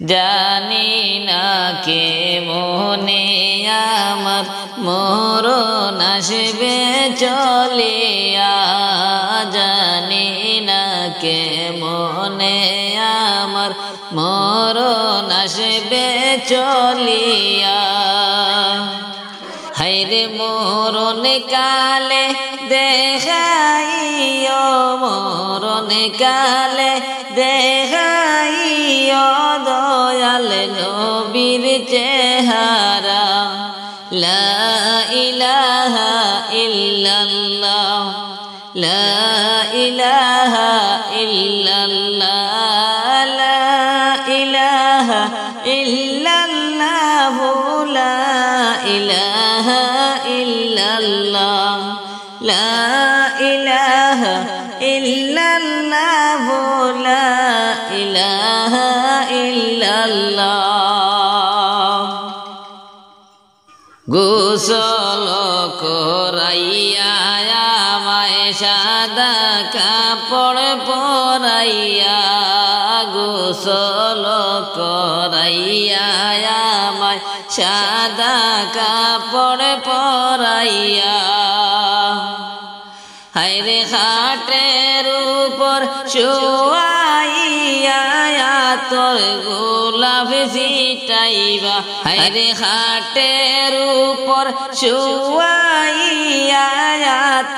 জানি না কে মনে আমার মরণ আসবে চলিয়া, জানি না কে মনে আমার মরণ আসবে চলিয়া। হায়রে মরণ কালে দেখাইও, মরণ কালে দেখাইও দয়াল নবীর চেহারা। লা ইলাহা ইল্লাল্লাহ, লা ইলাহা ইল্লাল্লাহ, লা ইলাহা ইল্লাল্লাহ, লা ইলাহা ইল্লাল্লাহ, লা ইলাহা ইল্লাল্লাহ, লা ইলাহা ইল্লাল্লাহ। গোসল করাইয়া আমায় সাদা কাপড় পরাইয়া, গোসল করাইয়া আমায় সাদা কাপড় পরাইয়া। হায়রে খাটের উপর শোয়াইয়া তোর গোলাপ ছিটাইবা, হায়রে খাটের উপর শোয়াইয়া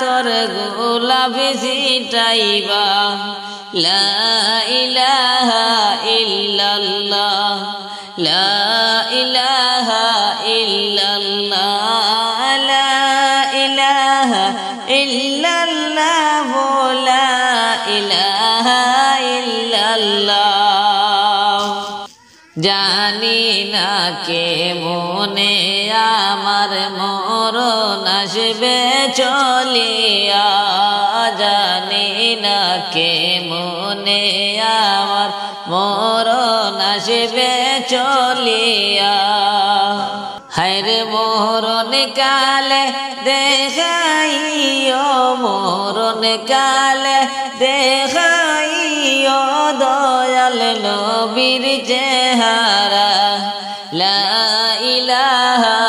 তোর গোলাপ ছিটাইবা। লা ইলাহা ইল্লাল্লাহ, লা ইলাহা ইল্লাল্লাহ, লা ইলাহা ইল্লাল্লাহ, লা ইলাহা ইল্লাল্লাহ। জানি না কে মনে আমার মরণ আসবে চলিয়া, জানি না কে মনে আমার মরণ আসবে চলিয়া। হায়রে মরণ কালে দেখাইও, মরণ কালে দেখাইও দয়াল নবীর চেহারা। লা ইলাহা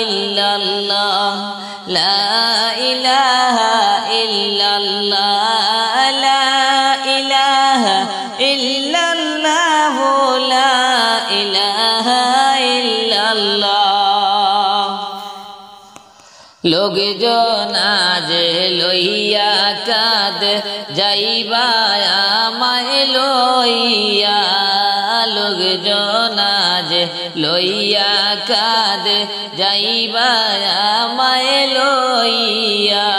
ইল্লাল্লাহ, লা ইলাহা ইল্লাল্লাহ, লা ইলাহা ইল্লাল্লাহ, লা ইলাহা ইল্লাল্লাহ। লোকজন আজ লইয়া কাঁদ যাইবা আমায় লইয়া, লোকজন আজ লইয়া কাঁদ যাইবা আমায় লইয়া।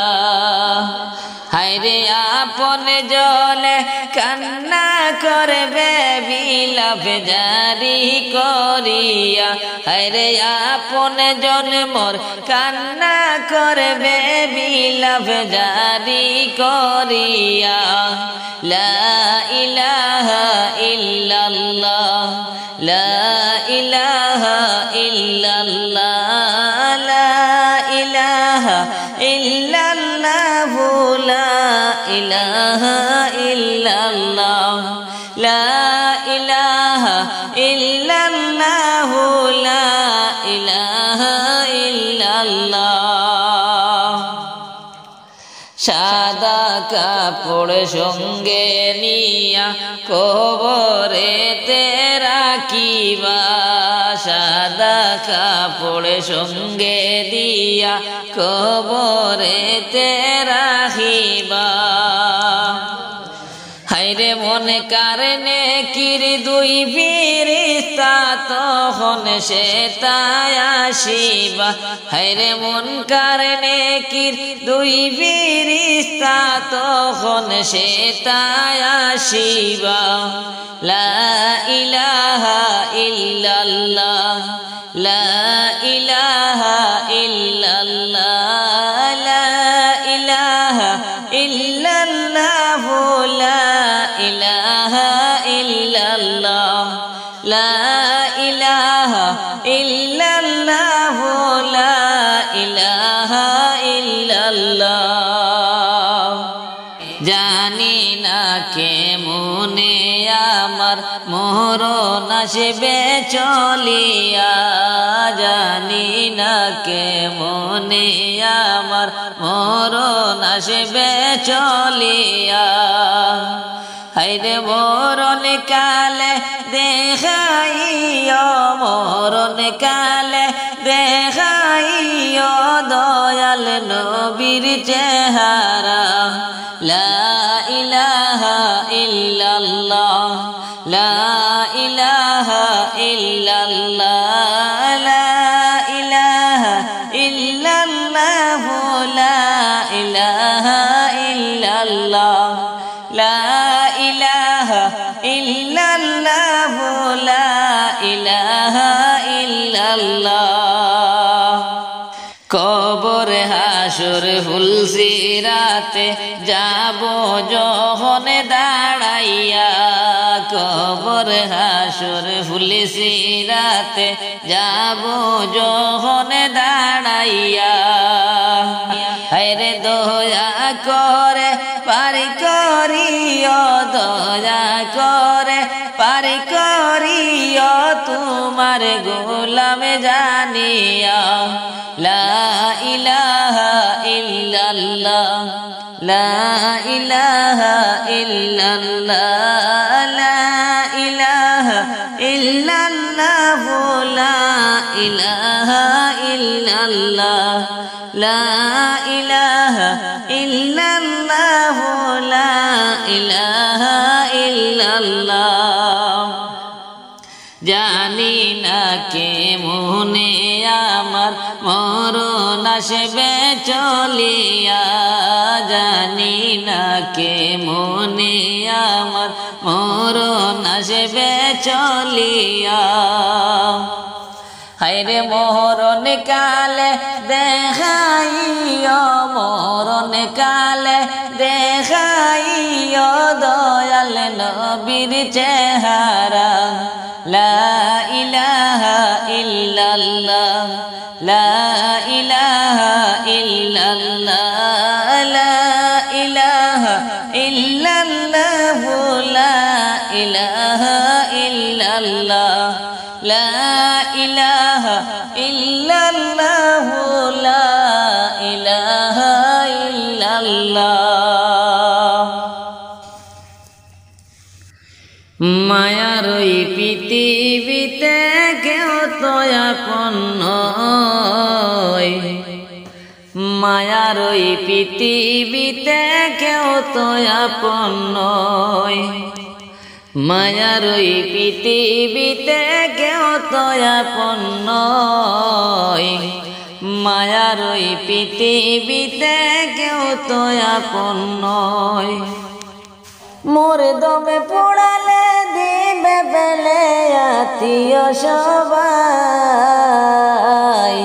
হায়রে আপন জলে কান্না করবে বিলাপ জারি করিয়া, হায়রে আপন জন মোর কান্না করবে বিলাপ জারি করিয়া। লা ইলাহা ইল্লাল্লাহ, লা ইলাহা ইল্লাল্লাহ, লা ইলাহা ইল্লাল্লাহ, লা ইলাহা ইল্লাল্লাহ, লা ইলাহা ইল্লাল্লাহ, লা ইলাহা ইল্লাল্লাহ। সাদা কাপড় সঙ্গে নিয়া কবরেতে রাখিবা, সাদা কাপড় সঙ্গে দিয়া কবরেতে রাখিবা। হায়রে মন কারণে কির দুই ফেরেশতা তখন সে তাই আসিবা, হায়রে মন কারণে কির দুই ফেরেশতা তখন সে তাই আসিবা। লা ইলাহা ইল্লাল্লাহ, লা ইলাহা ইল্লাল্লাহ, লা ইলাহা ইল্লাল্লাহ, লা ইলাহা ইল্লাল্লাহ, লা ইলাহা ইল্লাল্লাহ, লা ইলাহা ইল্লাল্লাহ। জানি না কে মনে আমার মরণ আসবে চলিয়া জানি না কেমনে আমার মরণ আসবে চলিয়া হায়রে মরণ কালে দেখাইও মরণ কালে দেখাইও দয়াল নবীর চেহারা লা ইলাহা ইল্লাল্লাহ লা ইলাহা ইল্লাল্লাহ লা ইলাহা ইল্লাল্লাহ লা ইলাহা ইল্লাল্লাহ লা ইলাহা ইল্লাল্লাহ লা ইলাহা ইল্লাল্লাহ কবর হাসর ফুলসিরাতে যাব যখন দাঁড়াইয়া কবর হাসর ফুলসিরাতে যাব যখন দাঁড়াইয়া হায়রে দয়া করে পারি করিও দয়া করে পারি করিও তোমার গোলাম জানিয়া লা ইলাহা ইল্লাল্লাহ লা ইলাহা ইল্লাল্লাহ লা ইলাহা ইল্লাল্লাহ লা ইলাহা ইল্লাল্লাহ লা ইলাহা ইল্লাল্লাহ লা ইলাহা ইল্লাল্লাহ জানি না কেমনে আমার মরণ আসবে চলিয়া জানি না কেমনে আমার মরণ আসবে চলিয়া হায়রে মরণ কালে দেখাইও মরণ কালে দেখাইও দয়াল নবীর চেহারা লা ইলাহা ইল্লাল্লাহ লা ইলাহা ইল্লাল্লাহ লা ইলাহা ইল্লাল্লাহ লা ইলাহা ইল্লাল্লাহ লা ইলাহা ইল্লাল্লাহ লা ইলাহা ইল্লাল্লাহ মায়ার ওই পৃথিবীতে কেউ তো আপন নয় মায়ার ওই পৃথিবীতে কেউ তো আপন নয় মায়ার ওই পৃথিবীতে কেউ তো আপন নয় মায়ার ওই পৃথিবীতে কেউ তো আপন নয় মোর দমে পোড়ালে দিবে বেলে আত্মীয় সবাই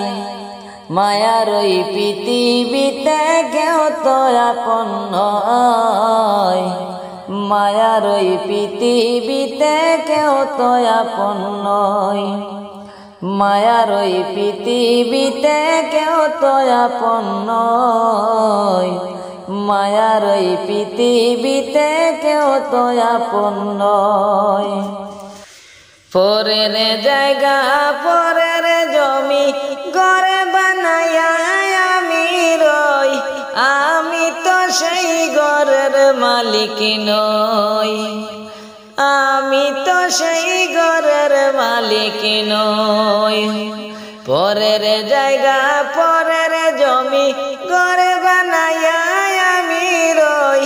মায়ার ওই পৃথিবীতে কেউ তো আপন নয় মায়ার ওই পৃথিবীতে কেউ তো আপন নয় মায়ার ওই পৃথিবীতে কেউ তো আপন নয় মায়ার ওই পৃথিবীতে কেউ তো আপন নয় পরের জায়গা পরের জমি ঘরে বানায়া আমি রই আমি তো সেই ঘরের মালিক নই আমি তো সেই ঘরের মালিক নই পরের জায়গা পরের জমি ঘরে বানায়া আমি রই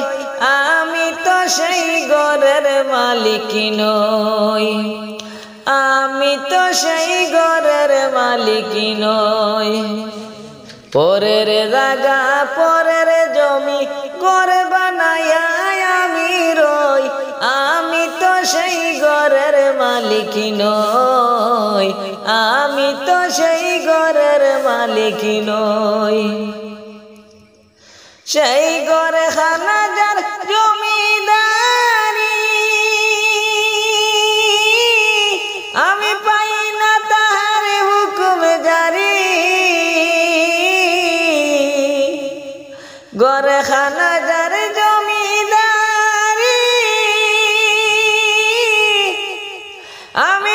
আমি তো সেই ঘরের মালিক নই আমি তো সেই ঘরের মালিক নই পরের জায়গা পরের জমি ঘরে বানায়া আমি রই আমি তো সেই ঘরের মালিক নই আমি তো সেই ঘরের মালিক নই সেই ঘরে খানা যার জমিদারি আমি পাই না তাহার হুকুম জারি ঘরে খানা যার জমিদারি আমি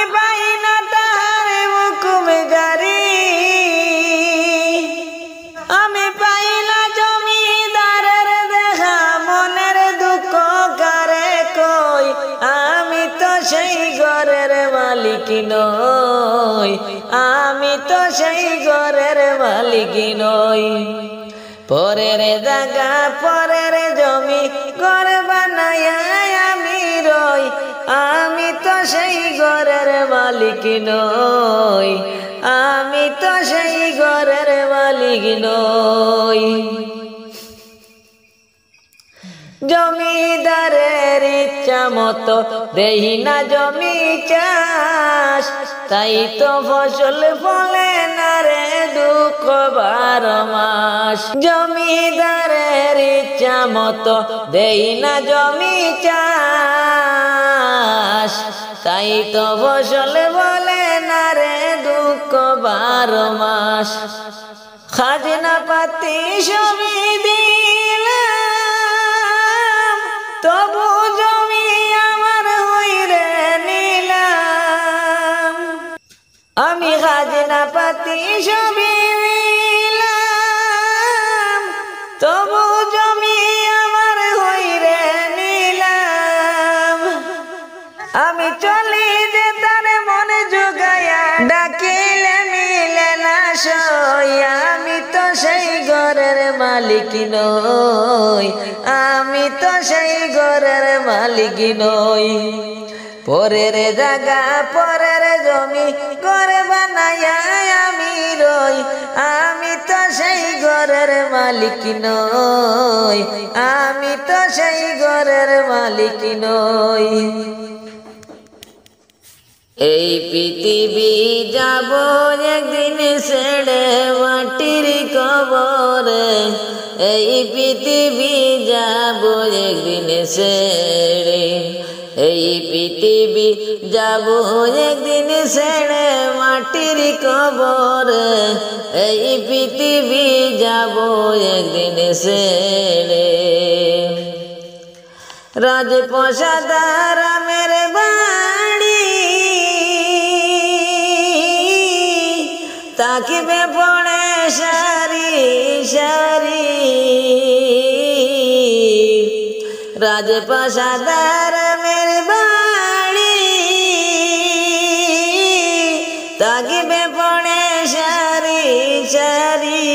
মালিক নই, আমি তো সেই ঘরের মালিক নই। পরের জায়গা পরের জমি ঘর বানায়া আমি রই, আমি তো সেই ঘরের মালিক নই, আমি তো সেই ঘরের মালিক নই। জমিদারের ইচ্ছা মতো দেই না জমি চাষ, তাই তো ফসল ফলে না রে দুঃখ 12 মাস। জমিদারের ইচ্ছা মতো দেই না জমি চাষ, তাই তো ফসল ফলে না রে দুঃখ 12 মাস। খাজনা পাতি সবই দিলাম, তবু জমি আমার হইরে নিলাম। আমি খাজনা পাতি সবই দিলাম, তবু জমি আমার হইরে নিলাম। আমি চলি যে তার মনে জোগায়া, ডাকিলে মিলে না সই, আমি তো সেই ঘরের মালিক নই, আমি তো সেই ঘরের মালিক নই। পরের জায়গা পরের জমি ঘর বানায়া আমি রই, আমি তো সেই ঘরের মালিক নই, আমি তো সেই ঘরের মালিক নই। এই পৃথিবী যাব একদিন ছেড়ে মাটির কবরে, এই পৃথিবী যাব একদিন ছেড়ে, এই পৃথিবী যাব একদিন ছেড়ে মাটির কবরে, এই পৃথিবী যাব একদিন ছেড়ে। রাজপ্রসাদ রামের বাড়ি তাকিবে পড়ে সারি সারি, রাজপ্রসাদ রামের বাড়ি তাকিবে পড়ে সারি সারি।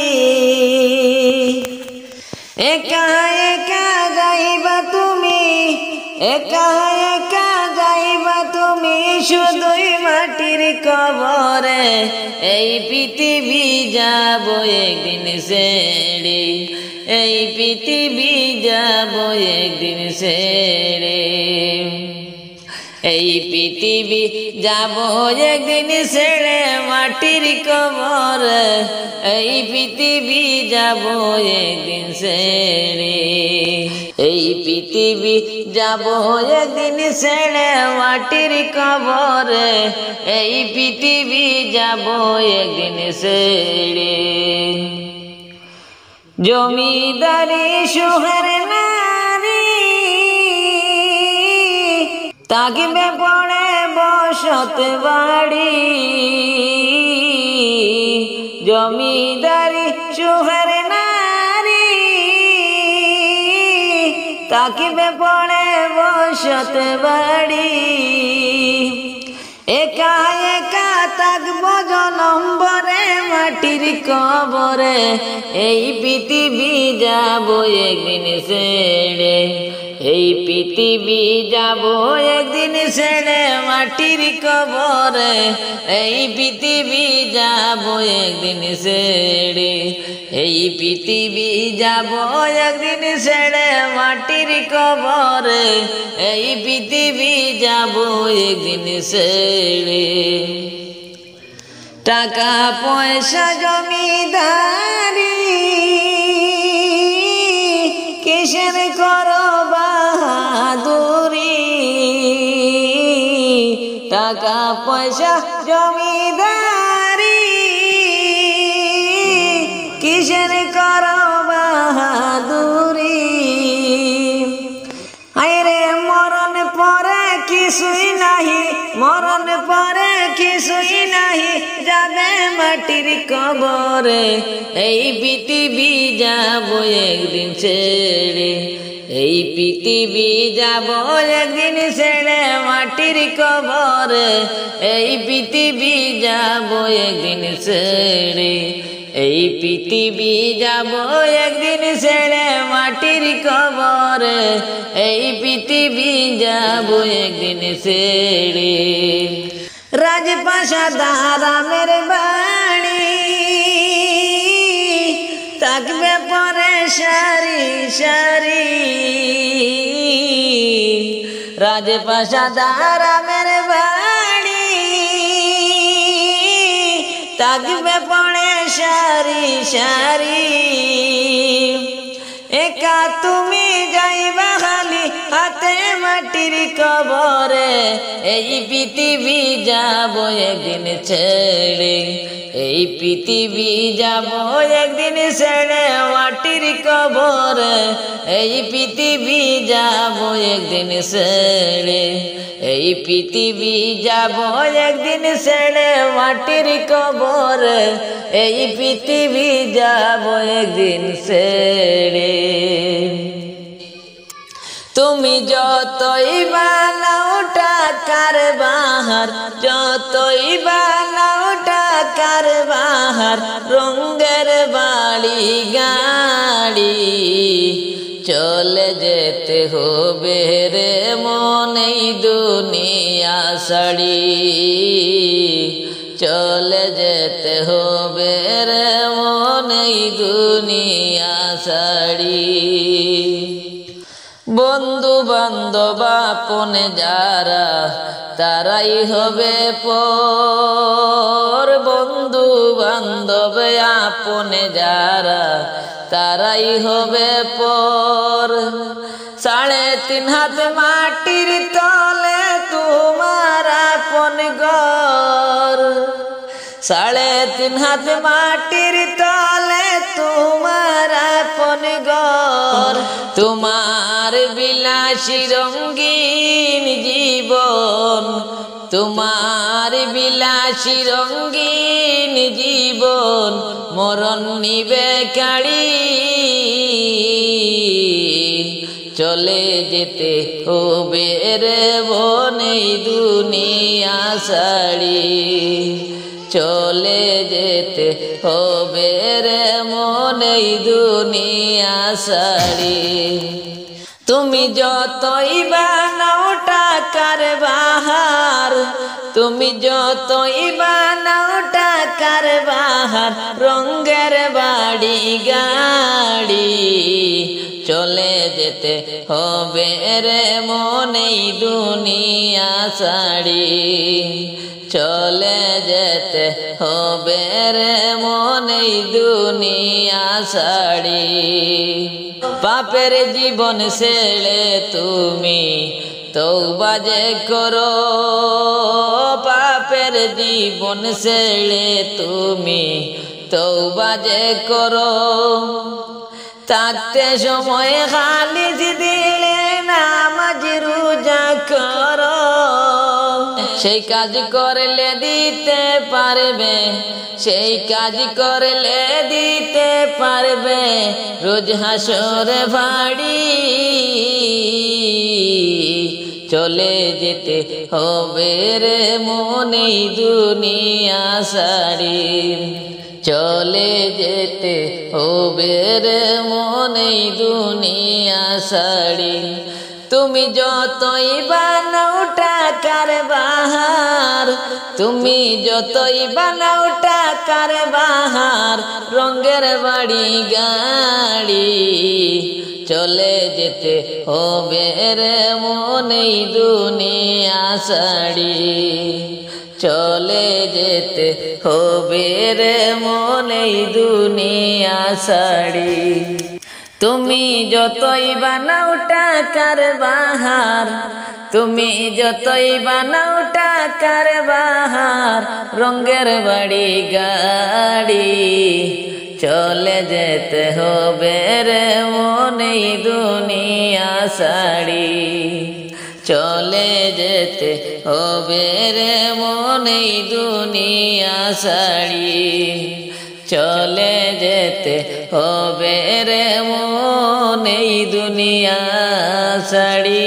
একা একা যাইবা তুমি, একা একা যাইবা তুমি শুধুই মাটির কবরে, এই পৃথিবী যাব একদিন ছেড়ে, এই পৃথিবী যাব একদিন ছেড়ে, এই পৃথিবী যাব একদিন ছেড়ে মাটির কবরে, এই পৃথিবী যাব একদিন ছেড়ে, এই পৃথিবী যাব একদিন ছেড়ে মাটির কবরে, এই পৃথিবী যাব একদিন ছেড়ে। জমিদারি সুহের নারী তাকিবে পড়ে বসত বাড়ি, জমিদারি সুহের নারী তাকিবে পড়ে বসত বাড়ি। একা একা থাকব জনম ভরে মাটির কবরে, এই পৃথিবী যাব একদিন ছেড়ে, এই পৃথিবী যাব একদিন ছেড়ে মাটির কবরে, এই পৃথিবী যাব একদিন ছেড়ে, এই পৃথিবী যাব একদিন ছেড়ে মাটির কবরে, এই পৃথিবী যাব একদিন ছেড়ে। টাকা পয়সা জমিদারি কিসের করো বাহাদুরি, টাকা পয়সা জমিদারি কিসের করো বাহাদুরি। আরে মরণ পরে কিছুই নাহি, মরণ পরে কিছুই নাহি, যাবে মাটির কবরে, এই পৃথিবী যাব একদিন ছেড়ে, এই পৃথিবী যাব একদিন ছেড়ে মাটির কবরে, এই পৃথিবী যাব একদিন ছেড়ে, এই পৃথিবী যাব একদিন ছেড়ে মাটির কবরে, এই পৃথিবী যাব একদিন ছেড়ে। রাজপ্রাসাদ আরামের বাড়ি থাকবে পরে সারি সারি, রাজপ্রাসাদ আরামের বাড়ি থাকবে পরে সারি সারি। একা তুমি যাইবা খালি হাতে মাটির কবরে, এই পৃথিবী যাব একদিন ছেড়ে, এই পৃথিবী যাব একদিন ছেড়ে মাটির কবরে, এই পৃথিবী যাব একদিন ছেড়ে, এই পৃথিবী যাব একদিন ছেড়ে মাটির কবরে, এই পৃথিবী যাব একদিন ছেড়ে। তুমি যতই বানাও টাকার বাহার, যতই বানাও টাকার বাহার, রঙের বাড়ি গাড়ি চলে যেতে হবে রে মন এই দুনিয়া ছাড়ি, চলে যেতে হবে রে মন এই দুনিয়া ছাড়ি। বন্ধু বান্ধব আপনে যারা তারাই হবে পর, বন্ধু বান্ধব আপনে যারা তারাই হবে পর। 3.5 হাত মাটির তলে তোমার আপন ঘর, 3.5 হাত মাটির তলে তোমার আপন ঘর। তোমার বিলাসী রঙ্গিন জীবন, তোমার বিলাসী রঙ্গিন জীবন মরণ নিবে কাড়ি, চলে যেতে হবে রে বোন এই দুনিয়া ছাড়ি, চলে যেতে হবে রে মন এই দুনিয়া ছাড়ি। তুমি যতই বানাও টাকার বাহার, তুমি যতই বানাও টাকার বাহার, রঙের বাড়ি গাড়ি চলে যেতে হবে রে মন এই দুনিয়া ছাড়ি, চলে যেতে হবে রে মন এই দুনিয়া ছাড়ি। পাপের জীবন ছেড়ে তুমি তওবা যে করো, পাপের জীবন ছেড়ে তুমি তওবা যে করো। থাকতে সময় খালিস দিলে নামাজ রোজা করো, সেই কাজ করলে দিতে পারবে, সেই কাজ করলে দিতে পারবে রোজ হাসরে বাড়ি, চলে যেতে হবে রে মন এই দুনিয়া ছাড়ি, চলে যেতে হবে রে মন এই দুনিয়া ছাড়ি। তুমি যতই বানাও টাকার বাহার, তুমি যতই বানাও টাকার বাহার, রঙের বাড়ি গাড়ি চলে যেতে হবে রে মন এই দুনিয়া ছাড়ি, চলে যেতে হবে রে মন এই দুনিয়া ছাড়ি। তুমি যতই বানাও টাকার বাহার, তুমি যতই বানাও টাকার বাহার, রঙের বাড়ি গাড়ি চলে যেতে হবে রে মন এই দুনিয়া ছাড়ি, চলে যেতে হবে রে মন এই দুনিয়া ছাড়ি, চলে যেতে হবে রে মন মন এই দুনিয়া ছাড়ি।